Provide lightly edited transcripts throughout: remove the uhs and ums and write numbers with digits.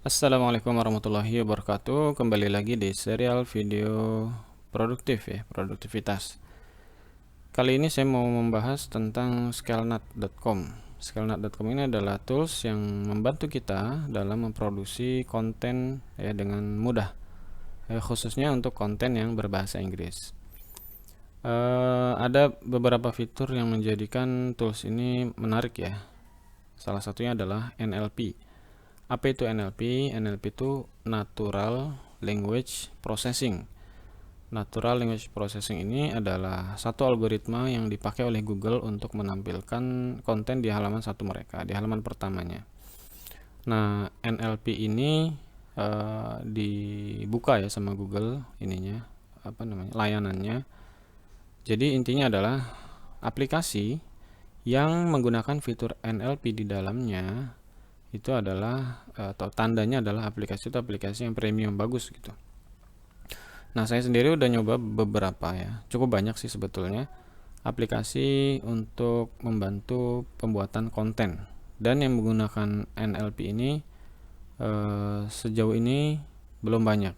Assalamualaikum warahmatullahi wabarakatuh. Kembali lagi di serial video produktif ya, produktivitas. Kali ini saya mau membahas tentang scalenut.com. Scalenut.com ini adalah tools yang membantu kita dalam memproduksi konten ya dengan mudah, khususnya untuk konten yang berbahasa Inggris. Ada beberapa fitur yang menjadikan tools ini menarik ya. Salah satunya adalah NLP. Apa itu NLP? NLP itu Natural Language Processing. Natural Language Processing ini adalah satu algoritma yang dipakai oleh Google untuk menampilkan konten di halaman satu mereka, di halaman pertamanya. Nah, NLP ini dibuka ya sama Google ininya, layanannya. Jadi intinya adalah aplikasi yang menggunakan fitur NLP di dalamnya itu adalah atau tandanya adalah aplikasi itu aplikasi yang premium bagus gitu. Nah, saya sendiri udah nyoba beberapa ya, cukup banyak sih sebetulnya aplikasi untuk membantu pembuatan konten, dan yang menggunakan NLP ini sejauh ini belum banyak,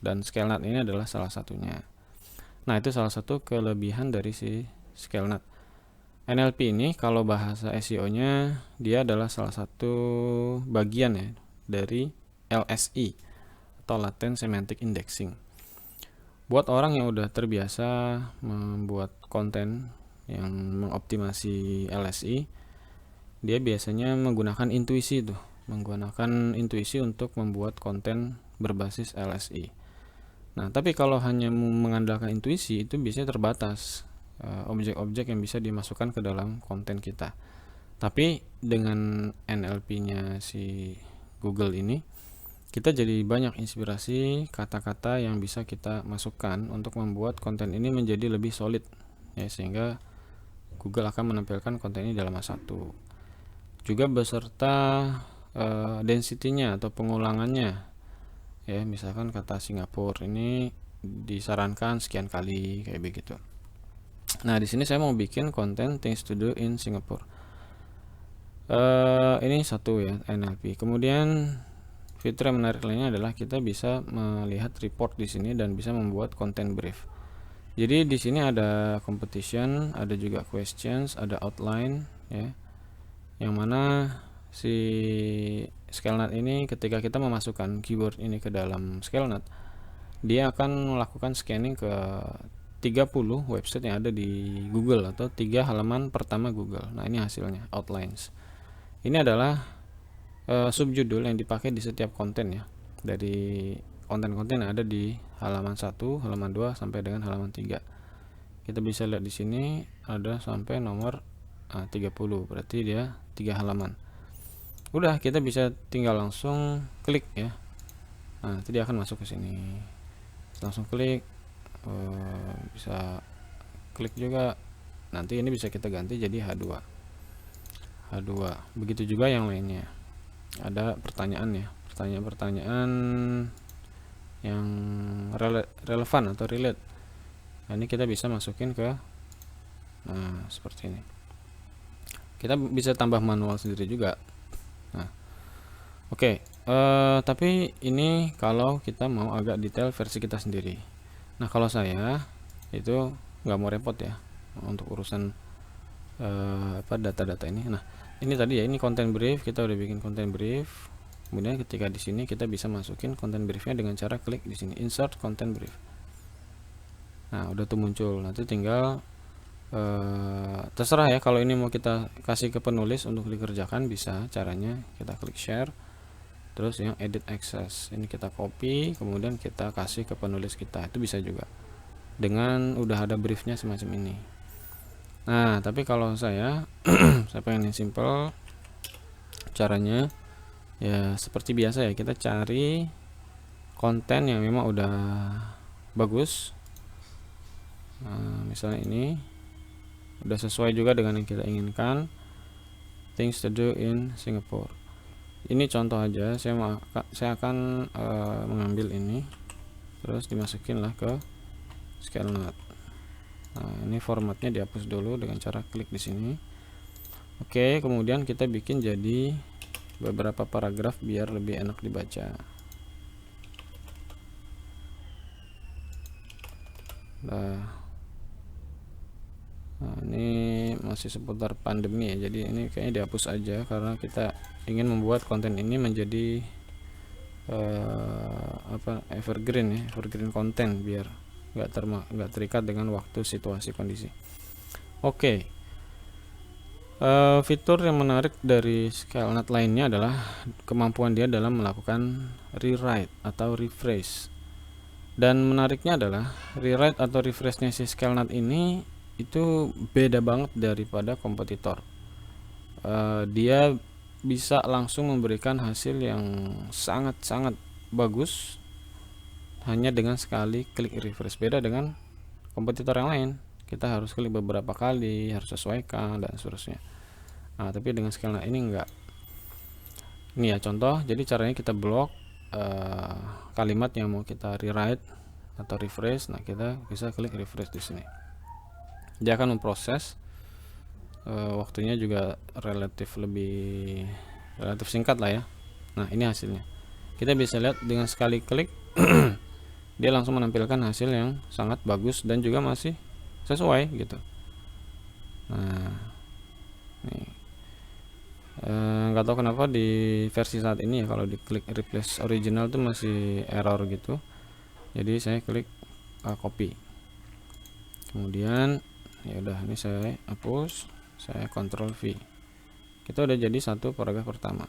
dan Scalenut ini adalah salah satunya. Nah, itu salah satu kelebihan dari si Scalenut. NLP ini kalau bahasa SEO-nya dia adalah salah satu bagian ya dari LSI atau Latent Semantic Indexing. Buat orang yang udah terbiasa membuat konten yang mengoptimasi LSI, dia biasanya menggunakan intuisi untuk membuat konten berbasis LSI. Nah, tapi kalau hanya mengandalkan intuisi itu biasanya terbatas objek-objek yang bisa dimasukkan ke dalam konten kita. Tapi dengan NLP-nya si Google ini, kita jadi banyak inspirasi kata-kata yang bisa kita masukkan untuk membuat konten ini menjadi lebih solid ya, sehingga Google akan menampilkan konten ini dalam satu. Juga beserta density-nya atau pengulangannya. Ya, misalkan kata Singapura ini disarankan sekian kali kayak begitu. Nah, di sini saya mau bikin konten things to do in Singapore. Ini satu ya NLP. Kemudian fitur yang menarik lainnya adalah kita bisa melihat report di sini dan bisa membuat konten brief. Jadi di sini ada competition, ada juga questions, ada outline ya. Yang mana si Scalenut ini ketika kita memasukkan keyword ini ke dalam Scalenut, dia akan melakukan scanning ke 30 website yang ada di Google atau 3 halaman pertama Google. Nah, ini hasilnya, outlines. Ini adalah subjudul yang dipakai di setiap konten ya. Dari konten-konten yang ada di halaman 1, halaman 2 sampai dengan halaman 3. Kita bisa lihat di sini ada sampai nomor 30. Berarti dia 3 halaman. Udah, kita bisa tinggal langsung klik ya. Nah, nanti dia akan masuk ke sini. Langsung klik, bisa klik juga. Nanti ini bisa kita ganti jadi H2. Begitu juga yang lainnya. Ada pertanyaan ya, pertanyaan yang relevan atau relate. Nah, ini kita bisa masukin ke seperti ini. Kita bisa tambah manual sendiri juga. Nah, oke. Tapi ini kalau kita mau agak detail versi kita sendiri. Nah, kalau saya itu nggak mau repot ya untuk urusan data-data ini. Nah, ini tadi ya, ini konten brief, kita udah bikin konten brief. Kemudian ketika di sini kita bisa masukin konten briefnya dengan cara klik di sini insert content brief. Nah, udah tuh muncul. Nanti tinggal terserah ya, kalau ini mau kita kasih ke penulis untuk dikerjakan bisa. Caranya kita klik share, terus yang edit access ini kita copy, kemudian kita kasih ke penulis kita. Itu bisa juga dengan udah ada briefnya semacam ini. Nah, tapi kalau saya saya pengen yang simple, caranya ya seperti biasa ya, kita cari konten yang memang udah bagus. Nah, misalnya ini udah sesuai juga dengan yang kita inginkan, things to do in Singapore. Ini contoh aja, saya akan mengambil ini terus dimasukin lah ke Scalenut. Nah, ini formatnya dihapus dulu dengan cara klik di sini. Oke, kemudian kita bikin jadi beberapa paragraf biar lebih enak dibaca. Nah, ini masih seputar pandemi ya, jadi ini kayaknya dihapus aja karena kita ingin membuat konten ini menjadi evergreen ya, evergreen konten, biar nggak terikat dengan waktu, situasi, kondisi. Oke. Fitur yang menarik dari SkyleNet lainnya adalah kemampuan dia dalam melakukan rewrite atau refresh. Dan menariknya adalah rewrite atau refreshnya si SkyleNet ini itu beda banget daripada kompetitor. Dia bisa langsung memberikan hasil yang sangat-sangat bagus hanya dengan sekali klik refresh. Beda dengan kompetitor yang lain, kita harus klik beberapa kali, harus sesuaikan dan seterusnya. Nah, tapi dengan SkyleNet ini enggak. Ini ya contoh. Jadi caranya kita blok kalimat yang mau kita rewrite atau refresh. Nah, kita bisa klik refresh di sini. Dia akan memproses, waktunya juga relatif singkat lah ya. Nah, ini hasilnya. Kita bisa lihat dengan sekali klik dia langsung menampilkan hasil yang sangat bagus dan juga masih sesuai gitu. Nah, nih nggak tahu kenapa di versi saat ini ya, kalau diklik replace original tuh masih error gitu. Jadi saya klik copy, kemudian ya udah, ini saya hapus, saya Ctrl V. Kita udah jadi satu paragraf pertama.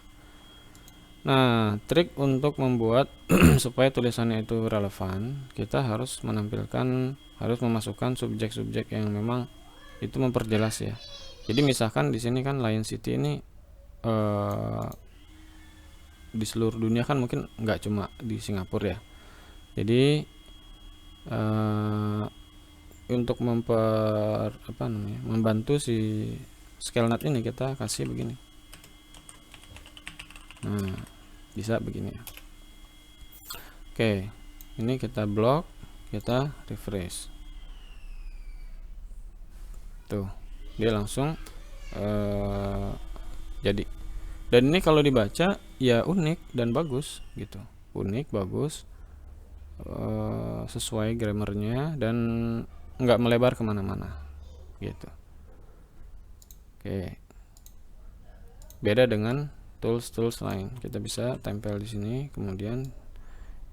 Nah, trik untuk membuat supaya tulisannya itu relevan, kita harus memasukkan subjek-subjek yang memang itu memperjelas ya. Jadi misalkan di sini kan Lion City ini di seluruh dunia kan, mungkin nggak cuma di Singapura ya. Jadi untuk membantu si SkyleNet ini, kita kasih begini. Nah, bisa begini ya. Oke, ini kita blok, kita refresh. Tuh, dia langsung jadi. Dan ini kalau dibaca ya unik dan bagus gitu. Unik, bagus, sesuai grammarnya, dan nggak melebar kemana-mana gitu. Oke, beda dengan tools lain. Kita bisa tempel di sini, kemudian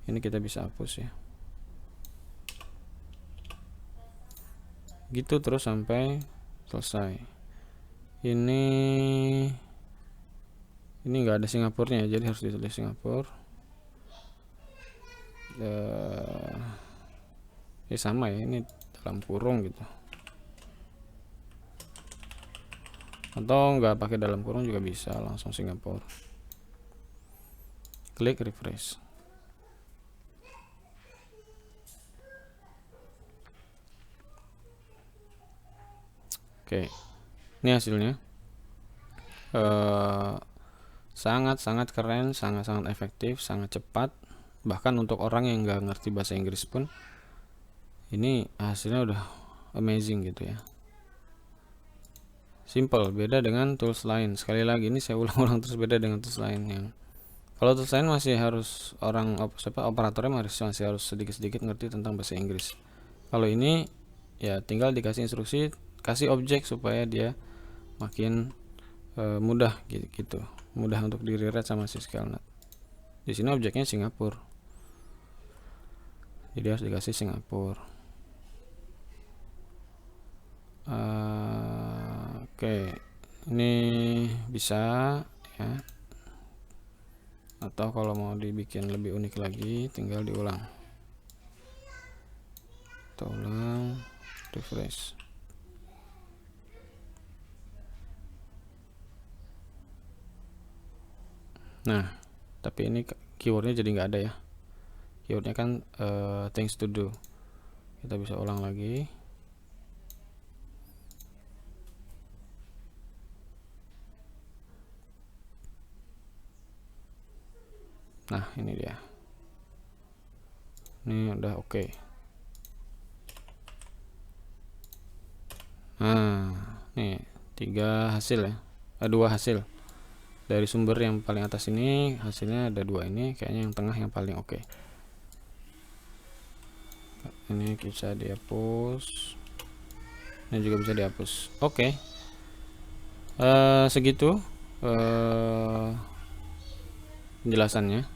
ini kita bisa hapus ya, gitu terus sampai selesai. Ini nggak ada Singapurnya, jadi harus ditulis Singapura. Ya sama ya, ini dalam kurung gitu, atau nggak pakai dalam kurung juga bisa, langsung Singapura. Klik refresh. Oke, ini hasilnya. Sangat-sangat keren, sangat-sangat efektif, sangat cepat. Bahkan untuk orang yang nggak ngerti bahasa Inggris pun, ini hasilnya udah amazing gitu ya. Simple, beda dengan tools lain. Sekali lagi ini saya ulang-ulang terus, beda dengan tools lain. Yang kalau tools lain masih harus operatornya masih harus sedikit-sedikit ngerti tentang bahasa Inggris. Kalau ini ya tinggal dikasih instruksi, kasih objek supaya dia makin mudah gitu. Mudah untuk di-rewrite sama si SkyleNet. Di sini objeknya Singapura, jadi harus dikasih Singapura. Oke, ini bisa ya. Atau kalau mau dibikin lebih unik lagi, tinggal diulang. Kita ulang, refresh. Nah, tapi ini keywordnya jadi nggak ada ya. Keywordnya kan things to do. Kita bisa ulang lagi. Nah, ini dia. Ini udah oke. Nah, nih 3 hasil ya. 2 hasil. dari sumber yang paling atas ini hasilnya ada dua, ini kayaknya yang tengah yang paling oke. Ini bisa dihapus, ini juga bisa dihapus. Oke. Segitu penjelasannya.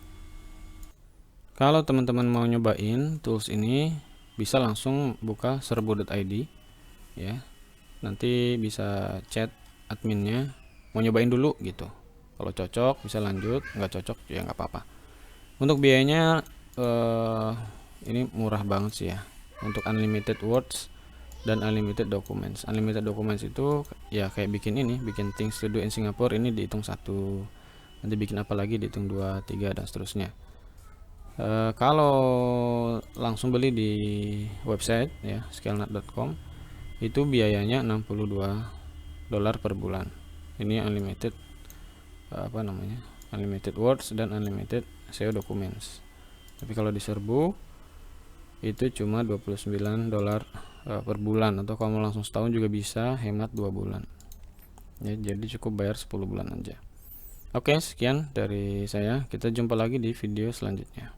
Kalau teman-teman mau nyobain tools ini, bisa langsung buka serbu.id ya. Nanti bisa chat adminnya, mau nyobain dulu gitu. Kalau cocok bisa lanjut, nggak cocok ya nggak apa-apa. Untuk biayanya ini murah banget sih ya. Untuk unlimited words dan unlimited documents. Unlimited documents itu ya kayak bikin ini, bikin things to do in Singapore, ini dihitung 1, nanti bikin apa lagi dihitung 2, 3 dan seterusnya. Kalau langsung beli di website ya scalenet.com itu biayanya $62 per bulan. Ini unlimited unlimited words dan unlimited SEO documents. Tapi kalau di serbu itu cuma $29 per bulan, atau kalau langsung setahun juga bisa, hemat 2 bulan ya, jadi cukup bayar 10 bulan aja. Oke, sekian dari saya, kita jumpa lagi di video selanjutnya.